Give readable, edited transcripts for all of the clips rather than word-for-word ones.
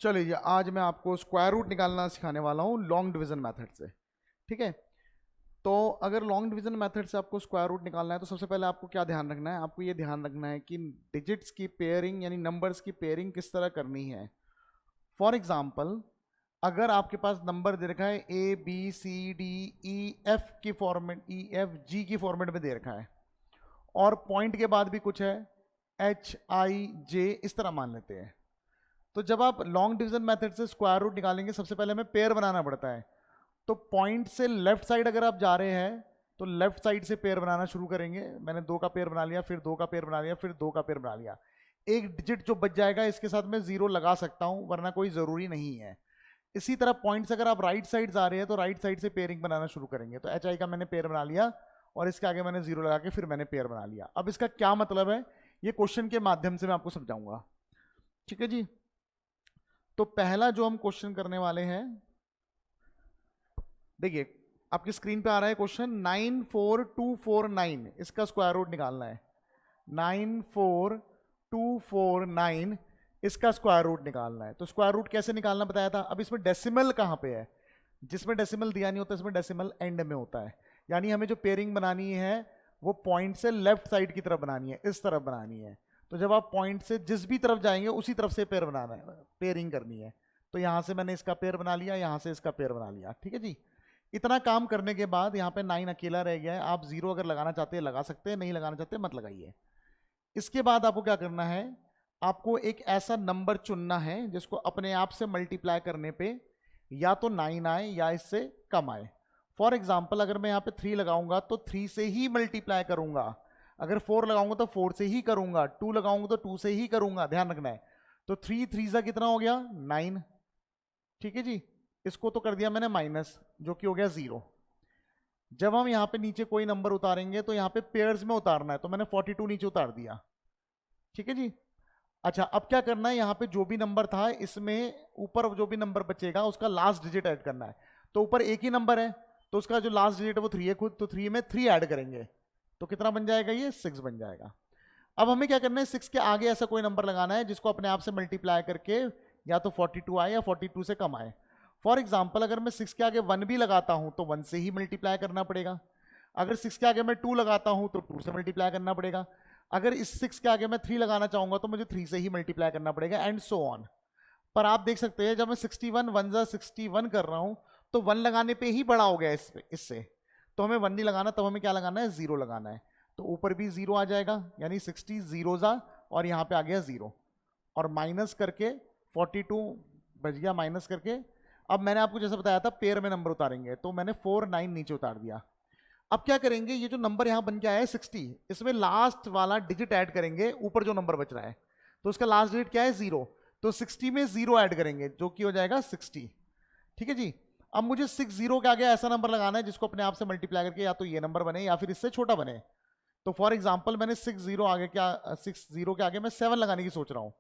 चलिए जी, आज मैं आपको स्क्वायर रूट निकालना सिखाने वाला हूँ लॉन्ग डिवीजन मेथड से। ठीक है, तो अगर लॉन्ग डिवीजन मेथड से आपको स्क्वायर रूट निकालना है तो सबसे पहले आपको क्या ध्यान रखना है, आपको ये ध्यान रखना है कि डिजिट्स की पेयरिंग यानी नंबर्स की पेयरिंग किस तरह करनी है। फॉर एग्जाम्पल, अगर आपके पास नंबर दे रखा है A B C D E F की फॉर्मेट, ई एफ जी की फॉर्मेट में दे रखा है और पॉइंट के बाद भी कुछ है एच आई जे, इस तरह मान लेते हैं। तो जब आप लॉन्ग डिवीजन मेथड से स्क्वायर रूट निकालेंगे सबसे पहले हमें पेयर बनाना पड़ता है। तो पॉइंट से लेफ्ट साइड अगर आप जा रहे हैं तो लेफ्ट साइड से पेयर बनाना शुरू करेंगे। मैंने 2 का पेयर बना लिया, फिर 2 का पेयर बना लिया, फिर 2 का पेयर बना लिया। एक डिजिट जो बच जाएगा इसके साथ मैं 0 लगा सकता हूं, वरना कोई ज़रूरी नहीं है। इसी तरह पॉइंट से अगर आप राइट साइड जा रहे हैं तो राइट साइड से पेयरिंग बनाना शुरू करेंगे। तो एच आई का मैंने पेयर बना लिया और इसके आगे मैंने 0 लगा के फिर मैंने पेयर बना लिया। अब इसका क्या मतलब है ये क्वेश्चन के माध्यम से मैं आपको समझाऊंगा। ठीक है जी, तो पहला जो हम क्वेश्चन करने वाले हैं, देखिए आपकी स्क्रीन पे आ रहा है क्वेश्चन 94249, इसका स्क्वायर रूट निकालना है। 94249 इसका स्क्वायर रूट निकालना है। तो स्क्वायर रूट कैसे निकालना बताया था। अब इसमें डेसिमल कहाँ पे है, जिसमें डेसिमल दिया नहीं होता इसमें डेसिमल एंड में होता है। यानी हमें जो पेयरिंग बनानी है वो पॉइंट से लेफ्ट साइड की तरफ बनानी है, इस तरफ बनानी है। तो जब आप पॉइंट से जिस भी तरफ जाएंगे उसी तरफ से पेयर बनाना है, पेयरिंग करनी है। तो यहां से मैंने इसका पेयर बना लिया, यहां से इसका पेयर बना लिया। ठीक है जी, इतना काम करने के बाद यहाँ पे 9 अकेला रह गया है। आप 0 अगर लगाना चाहते हैं लगा सकते हैं, नहीं लगाना चाहते मत लगाइए। इसके बाद आपको क्या करना है, आपको एक ऐसा नंबर चुनना है जिसको अपने आप से मल्टीप्लाई करने पे या तो 9 आए या इससे कम आए। फॉर एग्जाम्पल, अगर मैं यहाँ पे 3 लगाऊंगा तो 3 से ही मल्टीप्लाई करूंगा। अगर 4 लगाऊंगा तो 4 से ही करूंगा, 2 लगाऊंगा तो 2 से ही करूंगा, ध्यान रखना है। तो 3 3 सा कितना हो गया 9। ठीक है जी, इसको तो कर दिया मैंने माइनस, जो कि हो गया 0। जब हम यहाँ पे नीचे कोई नंबर उतारेंगे तो यहाँ पे पेयर्स में उतारना है, तो मैंने 42 नीचे उतार दिया। ठीक है जी, अच्छा अब क्या करना है, यहाँ पे जो भी नंबर था इसमें ऊपर जो भी नंबर बचेगा उसका लास्ट डिजिट ऐड करना है। तो ऊपर एक ही नंबर है तो उसका जो लास्ट डिजिट है वो 3 है खुद, तो 3 में 3 ऐड करेंगे तो कितना बन जाएगा, ये 6 बन जाएगा। अब हमें क्या करना है, 6 के आगे ऐसा कोई नंबर लगाना है जिसको अपने आप से मल्टीप्लाई करके या तो 42 आए या 42 से कम आए। फॉर एग्जाम्पल, अगर मैं 6 के आगे 1 भी लगाता हूं तो 1 से ही मल्टीप्लाई करना पड़ेगा। अगर 6 के आगे मैं 2 लगाता हूं तो 2 से मल्टीप्लाई करना पड़ेगा। अगर इस 6 के आगे मैं 3 लगाना चाहूंगा तो मुझे 3 से ही मल्टीप्लाई करना पड़ेगा, एंड सो ऑन। पर आप देख सकते हैं जब मैं 61 1 जा 61 कर रहा हूं तो 1 लगाने पे ही बड़ा हो गया इससे। तो हमें 1 नहीं लगाना, तब हमें क्या लगाना है, 0 लगाना है। तो ऊपर भी 0 आ जाएगा, यानी 60 0 जा और यहाँ पे आ गया 0 और माइनस करके 42 बच गया माइनस करके। अब मैंने आपको जैसा बताया था पेयर में नंबर उतारेंगे, तो मैंने 4 9 नीचे उतार दिया। अब क्या करेंगे, ये जो नंबर यहां बन के आया है 60, इसमें लास्ट वाला डिजिट ऐड करेंगे, ऊपर जो नंबर बच रहा है तो उसका लास्ट डिजिट क्या है 0। तो 60 में 0 ऐड करेंगे जो कि हो जाएगा 60। ठीक है जी, अब मुझे 60 के आगे ऐसा नंबर लगाना है जिसको अपने आप से मल्टीप्लाई करके या तो ये नंबर बने या फिर इससे छोटा बने। तो फॉर एग्जाम्पल मैंने 60 के आगे मैं 7 लगाने की सोच रहा हूं,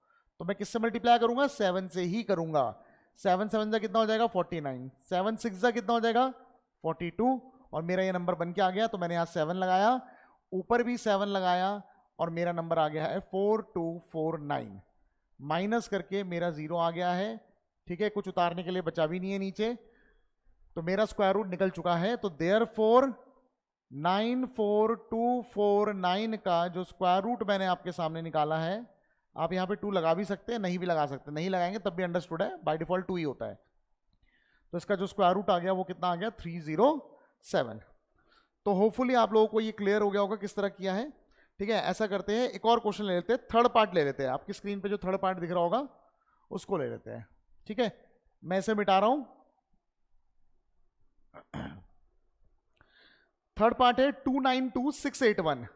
तो मैं किससे मल्टीप्लाई करूंगा, 7 से ही करूंगा। 7 7 जा कितना हो जाएगा 49, 7 6 जा कितना हो जाएगा 42, और मेरा ये नंबर बन के आ गया। तो मैंने यहाँ 7 लगाया, ऊपर भी 7 लगाया और मेरा नंबर आ गया है 4249, माइनस करके मेरा 0 आ गया है। ठीक है, कुछ उतारने के लिए बचा भी नहीं है नीचे, तो मेरा स्क्वायर रूट निकल चुका है। तो देयरफॉर 94249 का जो स्क्वायर रूट मैंने आपके सामने निकाला है, आप यहाँ पे 2 लगा भी सकते हैं, नहीं भी लगा सकते, नहीं लगाएंगे तब भी अंडरस्टूड है, बाय डिफॉल्ट 2 ही होता है। तो इसका जो स्क्वायर रूट आ गया वो कितना आ गया 307। तो होपफुली आप लोगों को ये क्लियर हो गया होगा किस तरह किया है। ठीक है, ऐसा करते हैं, एक और क्वेश्चन ले लेते हैं, थर्ड पार्ट ले लेते हैं। आपकी स्क्रीन पे जो थर्ड पार्ट दिख रहा होगा उसको ले लेते हैं। ठीक है, मैं इसे मिटा रहा हूं। थर्ड पार्ट है 292681,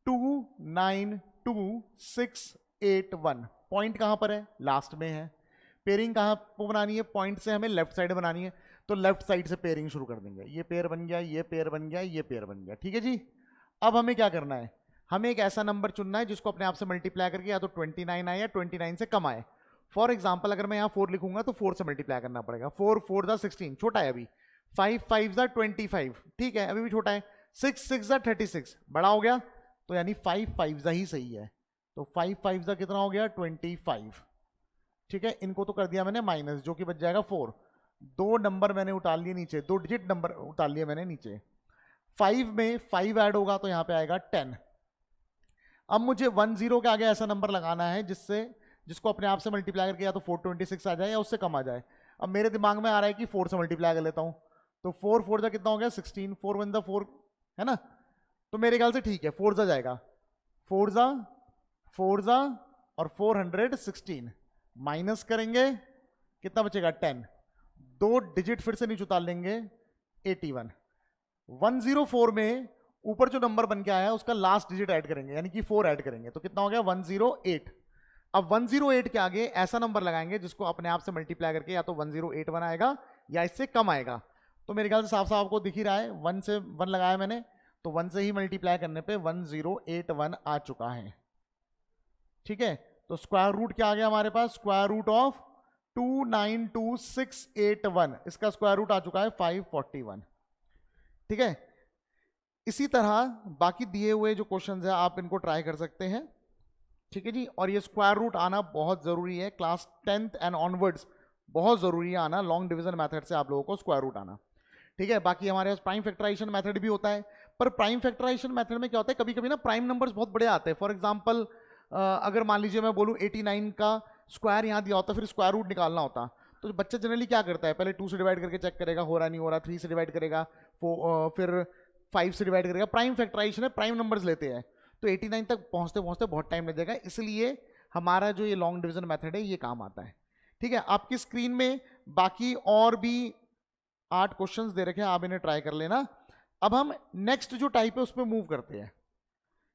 292681। पॉइंट कहां पर है, लास्ट में है। पेयरिंग कहां पर बनानी है, पॉइंट से हमें लेफ्ट साइड बनानी है, तो लेफ्ट साइड से पेयरिंग शुरू कर देंगे। ये पेयर बन गया, ये पेयर बन गया, ये पेयर बन गया। ठीक है जी, अब हमें क्या करना है, हमें एक ऐसा नंबर चुनना है जिसको अपने आप से मल्टीप्लाई करके या तो 29 आए या 29 से कम आए। फॉर एग्जाम्पल, अगर मैं यहाँ 4 लिखूंगा तो 4 से मल्टीप्लाई करना पड़ेगा। 4 4 जा 16, छोटा है अभी। 5 5 जा 25, ठीक है अभी भी छोटा है। 6 6 जा 36, बड़ा हो गया। तो यानी 5 5 जा ही सही है। तो 5 5 का कितना हो गया 25। ठीक है, इनको तो कर दिया मैंने माइनस, जो कि बच जाएगा 4। दो नंबर मैंने उतार लिए नीचे, 2 डिजिट नंबर उतार लिए मैंने नीचे। 5 में 5 ऐड होगा तो यहाँ पे आएगा 10। अब मुझे 10 के आगे ऐसा नंबर लगाना है जिसको अपने आप से मल्टीप्लाई करके या तो 426 आ जाए या उससे कम आ जाए। अब मेरे दिमाग में आ रहा है कि 4 से मल्टीप्लाई कर लेता हूँ, तो 4 4 कितना हो गया 16, 4 1 4 है ना, तो मेरे ख्याल से ठीक है 4 जाएगा, 4 और 416 माइनस करेंगे, कितना बचेगा 10। 2 डिजिट फिर से नीचे उतार लेंगे 81। 104 में ऊपर जो नंबर बन के आया है उसका लास्ट डिजिट ऐड करेंगे, यानी कि 4 ऐड करेंगे, तो कितना हो गया 108। अब 108 के आगे ऐसा नंबर लगाएंगे जिसको अपने आप से मल्टीप्लाई करके या तो 1081 आएगा या इससे कम आएगा। तो मेरे ख्याल से साफ साफ आपको दिख ही रहा है, 1 से 1 लगाया मैंने, तो 1 से ही मल्टीप्लाई करने पे 1081 आ चुका है। ठीक है, तो स्क्वायर रूट क्या आ गया हमारे पास, स्क्वायर रूट ऑफ 292681, इसका स्क्वायर रूट आ चुका है 541। ठीक है, इसी तरह बाकी दिए हुए जो क्वेश्चंस है आप इनको ट्राई कर सकते हैं। ठीक है जी, और ये स्क्वायर रूट आना बहुत जरूरी है, क्लास 10th एंड ऑनवर्ड्स बहुत जरूरी है आना, लॉन्ग डिवीजन मेथड से आप लोगों को स्क्वायर रूट आना। ठीक है, बाकी हमारे पास प्राइम फैक्टराइजेशन मेथड भी होता है, पर प्राइम फैक्टराइजेशन मेथड में क्या होता है कभी कभी ना प्राइम नंबर्स बहुत बड़े आते हैं। फॉर एग्जांपल अगर मान लीजिए मैं बोलूँ 89 का स्क्वायर यहाँ दिया होता, फिर स्क्वायर रूट निकालना होता, तो बच्चा जनरली क्या करता है, पहले 2 से डिवाइड करके चेक करेगा हो रहा नहीं हो रहा, 3 से डिवाइड करेगा, फिर 5 से डिवाइड करेगा। प्राइम फैक्टराइजेशन है, प्राइम नंबर्स लेते हैं, तो 89 तक पहुंचते पहुंचते बहुत टाइम लग जाएगा, इसलिए हमारा जो ये लॉन्ग डिवीजन मेथड है ये काम आता है। ठीक है, आपकी स्क्रीन में बाकी और भी 8 क्वेश्चंस दे रखे हैं, आप इन्हें ट्राई कर लेना। अब हम नेक्स्ट जो टाइप है उस पर मूव करते हैं।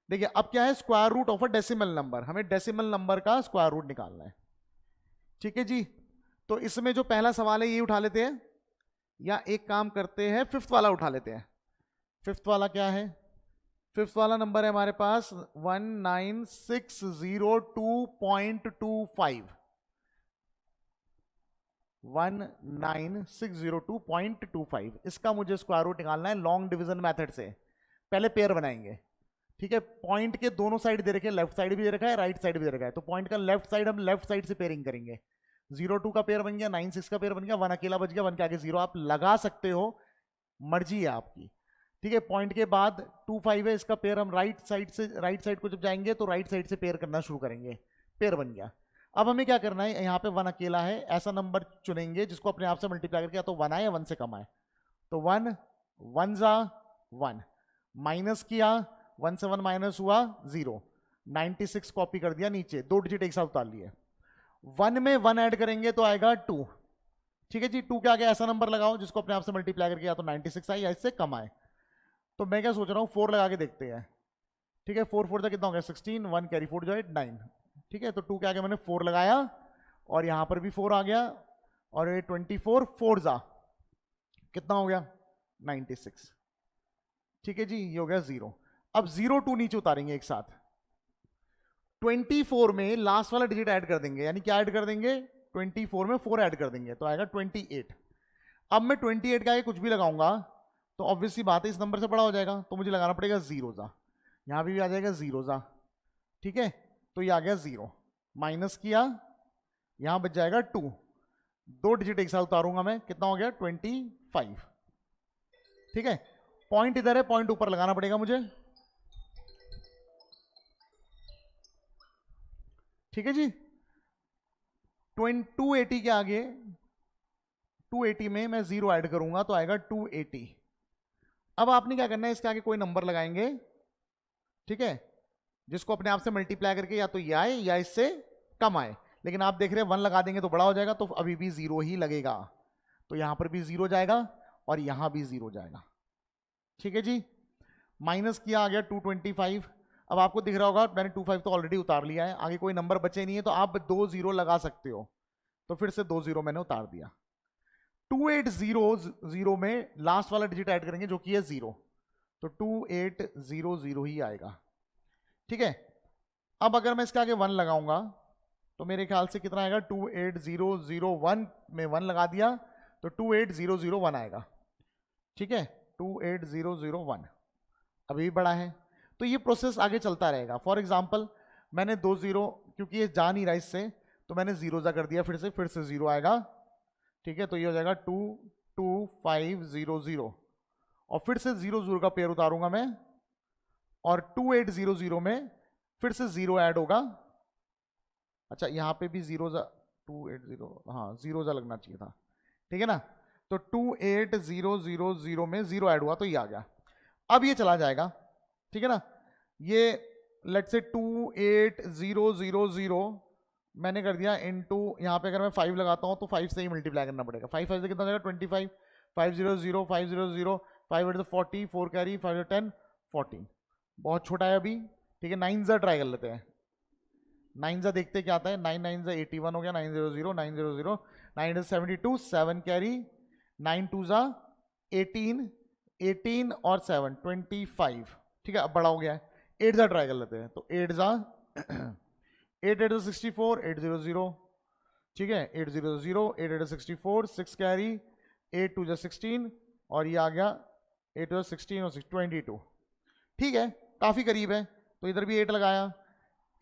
देखिए अब क्या है, square root of a decimal number, हमें डेसिमल नंबर का स्क्वायर रूट निकालना है। ठीक है जी, तो इसमें जो पहला सवाल है ये उठा लेते हैं, या एक काम करते हैं 5th वाला उठा लेते हैं। 5th वाला क्या है, 5th वाला नंबर है हमारे पास 19602.25, 19602.25, इसका मुझे स्क्वायर रूट निकालना है लॉन्ग डिवीजन मेथड से। पहले पेयर बनाएंगे। ठीक है, पॉइंट के दोनों साइड दे रखे हैं, लेफ्ट साइड भी दे रखा है राइट साइड भी दे रखा है, तो पॉइंट का लेफ्ट साइड हम लेफ्ट साइड से पेयरिंग करेंगे। 02 का पेयर बन गया, 96 का पेयर बन गया, 1 अकेला बच गया, 1 के आगे 0 आप लगा सकते हो, मर्जी है आपकी। ठीक है, पॉइंट के बाद 25 है, इसका पेयर हम राइट साइड को जब जाएंगे तो राइट साइड से पेयर करना शुरू करेंगे, पेयर बन गया। अब हमें क्या करना है, यहाँ पे 1 अकेला है, ऐसा नंबर चुनेंगे जिसको अपने आप से मल्टीप्लाई करके या तो 1 आए या 1 से कम आए, तो 1 1 जा 1, माइनस किया, 1 से 1 माइनस हुआ 0, 96 कॉपी कर दिया नीचे, 2 डिजिट एक साथ उतार लिए। 1 में 1 ऐड करेंगे तो आएगा 2। ठीक है जी, 2 के आगे ऐसा नंबर लगाओ जिसको अपने आप से मल्टीप्लाई करके या तो 96 आए या इससे कम आए। तो मैं क्या सोच रहा हूँ 4 लगा के देखते हैं। ठीक है, 4 4 कितना हो गया 16, 1 कैरी 4 जो है 9। ठीक है, तो 2 के आगे मैंने 4 लगाया और यहाँ पर भी 4 आ गया, और ये 24 4 जा कितना हो गया 96। ठीक है जी, ये हो गया 0। अब 0 2 नीचे उतारेंगे एक साथ, 24 में लास्ट वाला डिजिट ऐड कर देंगे, यानी क्या ऐड कर देंगे 24 में 4 ऐड कर देंगे तो आएगा 28। अब मैं 28 के आगे कुछ भी लगाऊंगा तो ऑब्वियसली बात है इस नंबर से बड़ा हो जाएगा, तो मुझे लगाना पड़ेगा 0 जा, यहां भी आ जाएगा 0 जा। ठीक है, तो ये आ गया 0, माइनस किया, यहां बच जाएगा 2, 2 डिजिट एक साथ उतारूंगा मैं, कितना हो गया 25। ठीक है, पॉइंट इधर है, पॉइंट ऊपर लगाना पड़ेगा मुझे। ठीक है जी, 280 के आगे 280 में मैं 0 ऐड करूंगा तो आएगा 280। अब आपने क्या करना है, इसके आगे कोई नंबर लगाएंगे, ठीक है, जिसको अपने आप से मल्टीप्लाई करके या तो ये आए या इससे कम आए, लेकिन आप देख रहे हैं 1 लगा देंगे तो बड़ा हो जाएगा, तो अभी भी 0 ही लगेगा, तो यहां पर भी 0 जाएगा और यहां भी 0 जाएगा। ठीक है जी, माइनस किया, आ गया 225। अब आपको दिख रहा होगा मैंने 25 तो ऑलरेडी उतार लिया है, आगे कोई नंबर बचे नहीं है, तो आप 2 0 लगा सकते हो, तो फिर से 2 0 मैंने उतार दिया। 2800 में लास्ट वाला डिजिट ऐड करेंगे जो कि है 0, तो 2800 ही आएगा। ठीक है, अब अगर मैं इसके आगे 1 लगाऊंगा तो मेरे ख्याल से कितना आएगा 28001 में 1 लगा दिया तो 28001 आएगा। ठीक है, 28001 अभी भी बड़ा है, तो ये प्रोसेस आगे चलता रहेगा। फॉर एग्जाम्पल मैंने 2 0, क्योंकि ये जा नहीं रहा इससे, तो मैंने 0 जा कर दिया, फिर से 0 आएगा। ठीक है, तो ये हो जाएगा 2 2 5 0 0, और फिर से 0 0 का पेयर उतारूंगा मैं, और 2 8 0 0 में फिर से 0 ऐड होगा। अच्छा, यहाँ पे भी 0 जा, 2 8 0, हाँ 0 जा लगना चाहिए था। ठीक है ना, तो 2 8 0 0 0 में 0 ऐड हुआ तो ये आ गया। अब ये चला जाएगा, ठीक है ना, ये लेट्स से 2 8 0 0 0 मैंने कर दिया इनटू, यहाँ पे अगर मैं 5 लगाता हूँ तो 5 से ही मल्टीप्लाई करना पड़ेगा। 5 5 से कितना हो जाएगा 25, 5 0 0 5 0 0 5 8 40, 4 कैरी 5 10 14, बहुत छोटा है अभी। ठीक है, 9 जा ट्राई कर लेते हैं, 9 जा देखते क्या आता है। 9 9 जा 81 हो गया, 9 0 0 9 0 0 9 72, 7 कैरी, 9 2 जा 18, 18 और 7 25। ठीक है, अब बड़ा हो गया है। 8 जा ट्राई कर लेते हैं, तो 8 जा 8 8 64, 8 0 0। ठीक है, 8 0 0 8 8 64, 6 कैरी, 8 2 जा 16, और ये आ गया 8 2 16 और 6 22। ठीक है, काफी करीब है। तो इधर भी 8 लगाया,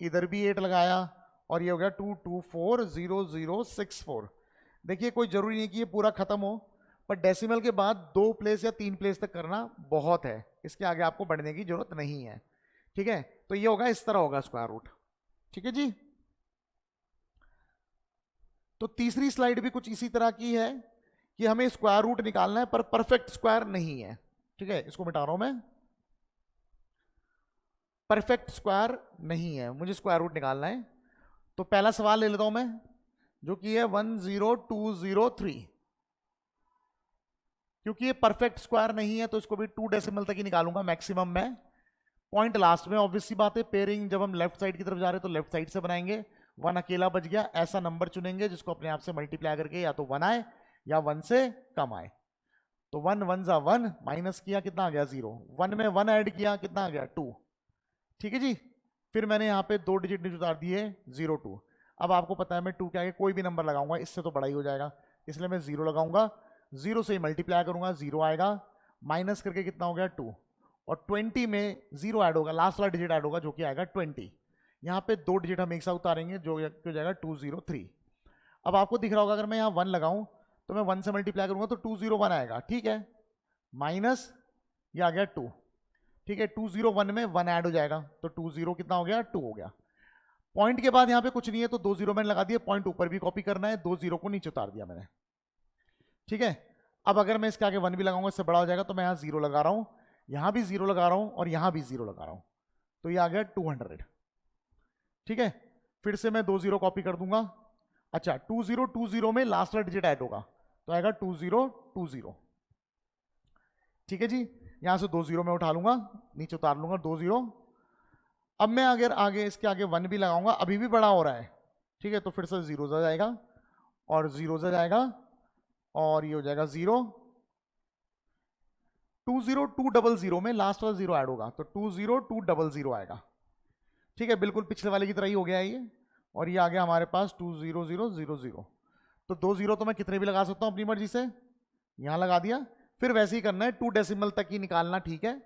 इधर भी 8 लगाया, और ये हो गया 2 2 4 0 0 6 4। देखिए, कोई जरूरी नहीं कि ये पूरा खत्म हो, पर डेसिमल के बाद 2 प्लेस या 3 प्लेस तक करना बहुत है, इसके आगे आपको बढ़ने की जरूरत नहीं है। ठीक है, तो ये होगा, इस तरह होगा स्क्वायर रूट। ठीक है जी। तो तीसरी स्लाइड भी कुछ इसी तरह की है कि हमें स्क्वायर रूट निकालना है, पर परफेक्ट स्क्वायर नहीं है। ठीक है, इसको मिटा रहा हूं मैं, परफेक्ट स्क्वायर नहीं है, मुझे स्क्वायर रूट निकालना है। तो पहला सवाल ले लेता हूं मैं, जो कि है 10203। क्योंकि ये परफेक्ट स्क्वायर नहीं है तो इसको भी 2 डेसिमल तक ही निकालूंगा मैक्सिमम में। पॉइंट लास्ट में, ऑब्वियस सी बात है, पेयरिंग जब हम लेफ्ट साइड की तरफ जा रहे हैं तो लेफ्ट साइड से बनाएंगे। 1 अकेला बच गया, ऐसा नंबर चुनेंगे जिसको अपने आप से मल्टीप्लाई करके या तो 1 आए या 1 से कम आए। तो 1 1 जा 1, माइनस किया कितना आ गया 0, 1 में 1 ऐड किया कितना आ गया 2। ठीक है जी, फिर मैंने यहाँ पे 2 डिजिट नीचे उतार दिए 0 2। अब आपको पता है मैं 2 के आगे कोई भी नंबर लगाऊंगा इससे तो बड़ा ही हो जाएगा, इसलिए मैं 0 लगाऊंगा, 0 से ही मल्टीप्लाई करूंगा, 0 आएगा, माइनस करके कितना हो गया 2, और 20 में 0 ऐड होगा, लास्ट वाला डिजिट ऐड होगा जो कि आएगा 20। यहाँ पे 2 डिजिट हम एक साथ उतारेंगे जो हो जाएगा 203। अब आपको दिख रहा होगा अगर मैं यहाँ 1 लगाऊं तो मैं 1 से मल्टीप्लाई करूंगा तो 201 आएगा। ठीक है, माइनस ये आ गया 2। ठीक है, 201 में 1 ऐड हो जाएगा तो 20 कितना हो गया 2 हो गया। पॉइंट के बाद यहाँ पे कुछ नहीं है तो 2 0 मैंने लगा दिया, पॉइंट ऊपर भी कॉपी करना है, 2 0 को नीचे उतार दिया मैंने। ठीक है, अब अगर मैं इसके आगे 1 भी लगाऊंगा इससे बड़ा हो जाएगा, तो मैं यहाँ 0 लगा रहा हूँ, यहाँ भी 0 लगा रहा हूँ, और यहाँ भी 0 लगा रहा हूँ, तो ये आ गया 200। ठीक है, फिर से मैं 2 0 कॉपी कर दूंगा। अच्छा, 2020 में लास्ट वाला डिजिट ऐड होगा तो आएगा 2020। ठीक है जी, यहां से 2 0 में उठा लूंगा, नीचे उतार लूंगा 2 0। अब मैं अगर आगे इसके आगे 1 भी लगाऊंगा, अभी भी बड़ा हो रहा है। ठीक है, तो फिर से 0 जा जाएगा और 0 जा जाएगा, और ये हो जाएगा 0। 20200 में लास्ट वाला 0 ऐड होगा तो 20200 आएगा। ठीक है, बिल्कुल पिछले वाले की तरह ही हो गया है ये, और ये आ गया हमारे पास 20000। तो 2 0 तो मैं कितने भी लगा सकता हूं अपनी मर्जी से, यहां लगा दिया। फिर वैसे ही करना है, 2 डेसिमल तक ही निकालना। ठीक है,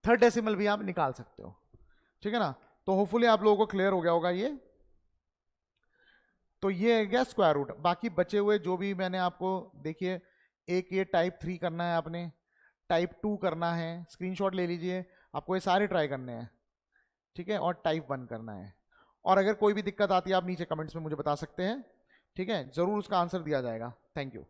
3rd डेसिमल भी आप निकाल सकते हो। ठीक है ना, तो होपफुली आप लोगों को क्लियर हो गया होगा ये। तो ये है गया स्क्वायर रूट। बाकी बचे हुए जो भी मैंने आपको, देखिए, एक ये टाइप 3 करना है आपने, टाइप 2 करना है, स्क्रीनशॉट ले लीजिए, आपको ये सारे ट्राई करने हैं। ठीक है, और टाइप 1 करना है। और अगर कोई भी दिक्कत आती है आप नीचे कमेंट्स में मुझे बता सकते हैं। ठीक है, जरूर उसका आंसर दिया जाएगा। Thank you.